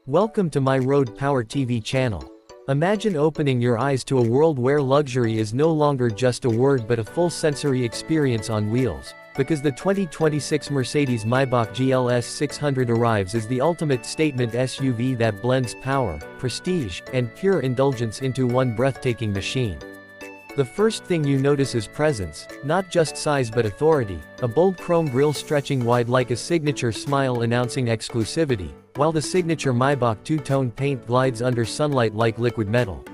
Welcome to my Road Power TV channel. Imagine opening your eyes to a world where luxury is no longer just a word but a full sensory experience on wheels. Because the 2026 Mercedes Maybach GLS 600 arrives as the ultimate statement SUV that blends power, prestige, and pure indulgence into one breathtaking machine. The first thing you notice is presence, not just size but authority, a bold chrome grille stretching wide like a signature smile announcing exclusivity, while the signature Maybach two-tone paint glides under sunlight like liquid metal.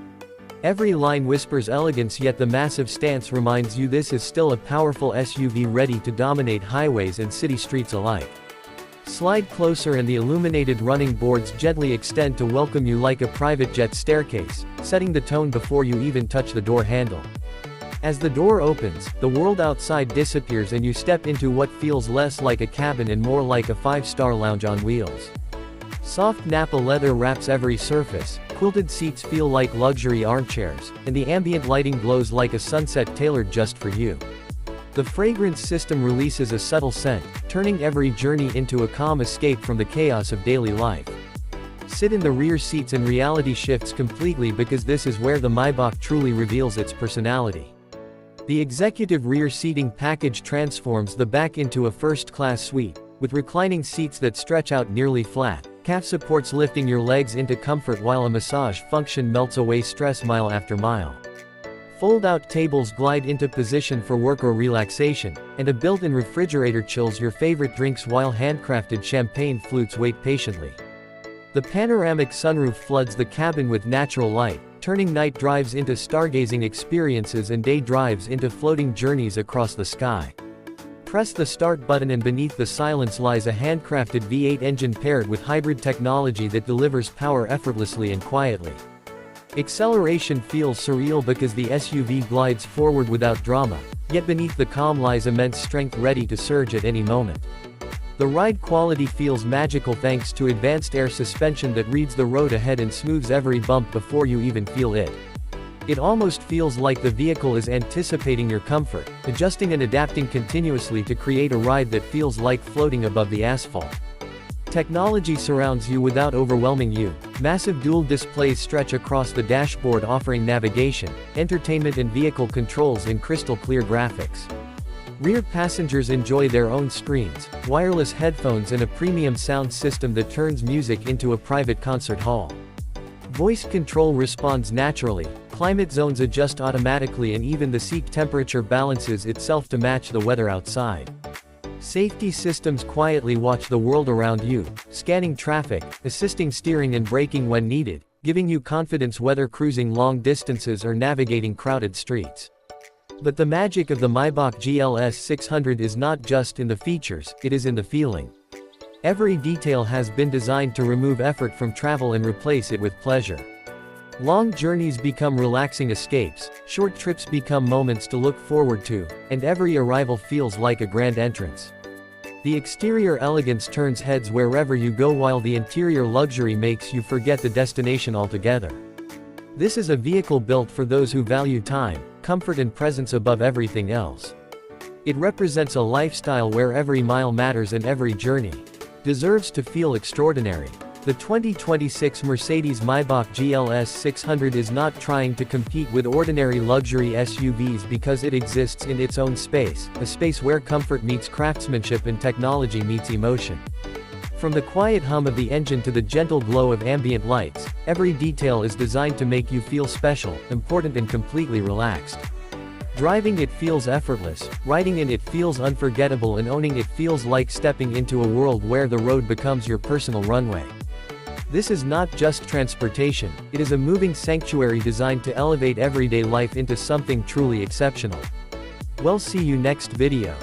Every line whispers elegance, yet the massive stance reminds you this is still a powerful SUV ready to dominate highways and city streets alike. Slide closer and the illuminated running boards gently extend to welcome you like a private jet staircase, setting the tone before you even touch the door handle. As the door opens, the world outside disappears and you step into what feels less like a cabin and more like a five-star lounge on wheels. Soft Nappa leather wraps every surface, quilted seats feel like luxury armchairs, and the ambient lighting glows like a sunset tailored just for you. The fragrance system releases a subtle scent, turning every journey into a calm escape from the chaos of daily life. Sit in the rear seats and reality shifts completely because this is where the Maybach truly reveals its personality. The executive rear seating package transforms the back into a first-class suite, with reclining seats that stretch out nearly flat, calf supports lifting your legs into comfort while a massage function melts away stress mile after mile. Fold-out tables glide into position for work or relaxation, and a built-in refrigerator chills your favorite drinks while handcrafted champagne flutes wait patiently. The panoramic sunroof floods the cabin with natural light, turning night drives into stargazing experiences and day drives into floating journeys across the sky. Press the start button and beneath the silence lies a handcrafted V8 engine paired with hybrid technology that delivers power effortlessly and quietly. Acceleration feels surreal because the SUV glides forward without drama, yet beneath the calm lies immense strength ready to surge at any moment. The ride quality feels magical thanks to advanced air suspension that reads the road ahead and smooths every bump before you even feel it. It almost feels like the vehicle is anticipating your comfort, adjusting and adapting continuously to create a ride that feels like floating above the asphalt. Technology surrounds you without overwhelming you. Massive dual displays stretch across the dashboard offering navigation, entertainment and vehicle controls in crystal clear graphics. Rear passengers enjoy their own screens, wireless headphones and a premium sound system that turns music into a private concert hall. Voice control responds naturally, climate zones adjust automatically and even the seat temperature balances itself to match the weather outside. Safety systems quietly watch the world around you, scanning traffic, assisting steering and braking when needed, giving you confidence whether cruising long distances or navigating crowded streets. But the magic of the Maybach GLS 600 is not just in the features, it is in the feeling. Every detail has been designed to remove effort from travel and replace it with pleasure. Long journeys become relaxing escapes, short trips become moments to look forward to, and every arrival feels like a grand entrance. The exterior elegance turns heads wherever you go while the interior luxury makes you forget the destination altogether. This is a vehicle built for those who value time, comfort and presence above everything else. It represents a lifestyle where every mile matters and every journey deserves to feel extraordinary. The 2026 Mercedes Maybach GLS 600 is not trying to compete with ordinary luxury SUVs because it exists in its own space, a space where comfort meets craftsmanship and technology meets emotion. From the quiet hum of the engine to the gentle glow of ambient lights, every detail is designed to make you feel special, important and completely relaxed. Driving it feels effortless, riding in it feels unforgettable and owning it feels like stepping into a world where the road becomes your personal runway. This is not just transportation, it is a moving sanctuary designed to elevate everyday life into something truly exceptional. We'll see you next video.